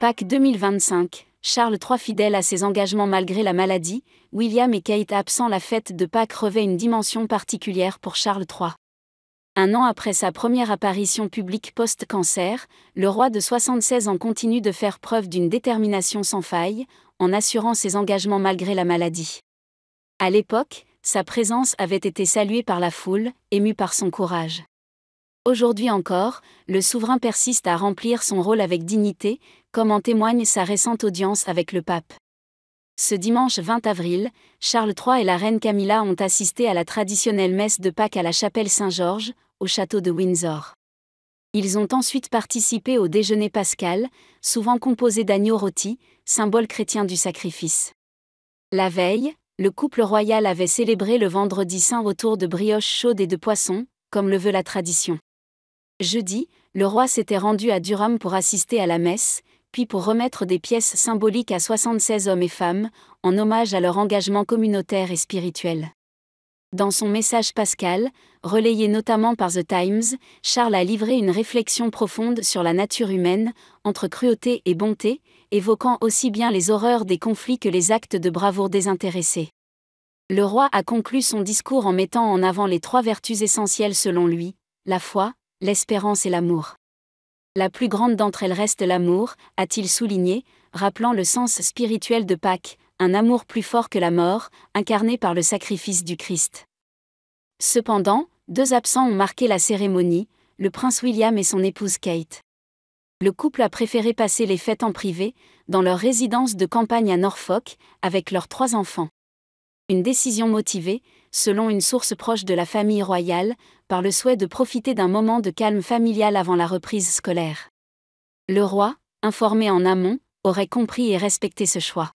Pâques 2025, Charles III fidèle à ses engagements malgré la maladie, William et Kate absents. La fête de Pâques revêt une dimension particulière pour Charles III. Un an après sa première apparition publique post-cancer, le roi de 76 ans continue de faire preuve d'une détermination sans faille, en assurant ses engagements malgré la maladie. À l'époque, sa présence avait été saluée par la foule, émue par son courage. Aujourd'hui encore, le souverain persiste à remplir son rôle avec dignité, comme en témoigne sa récente audience avec le pape. Ce dimanche 20 avril, Charles III et la reine Camilla ont assisté à la traditionnelle messe de Pâques à la chapelle Saint-Georges, au château de Windsor. Ils ont ensuite participé au déjeuner pascal, souvent composé d'agneaux rôtis, symbole chrétien du sacrifice. La veille, le couple royal avait célébré le vendredi saint autour de brioches chaudes et de poissons, comme le veut la tradition. Jeudi, le roi s'était rendu à Durham pour assister à la messe, puis pour remettre des pièces symboliques à 76 hommes et femmes, en hommage à leur engagement communautaire et spirituel. Dans son message pascal, relayé notamment par The Times, Charles a livré une réflexion profonde sur la nature humaine, entre cruauté et bonté, évoquant aussi bien les horreurs des conflits que les actes de bravoure désintéressés. Le roi a conclu son discours en mettant en avant les 3 vertus essentielles selon lui, la foi, l'espérance et l'amour. La plus grande d'entre elles reste l'amour, a-t-il souligné, rappelant le sens spirituel de Pâques, un amour plus fort que la mort, incarné par le sacrifice du Christ. Cependant, 2 absents ont marqué la cérémonie, le prince William et son épouse Kate. Le couple a préféré passer les fêtes en privé, dans leur résidence de campagne à Norfolk, avec leurs 3 enfants. Une décision motivée, selon une source proche de la famille royale, par le souhait de profiter d'un moment de calme familial avant la reprise scolaire. Le roi, informé en amont, aurait compris et respecté ce choix.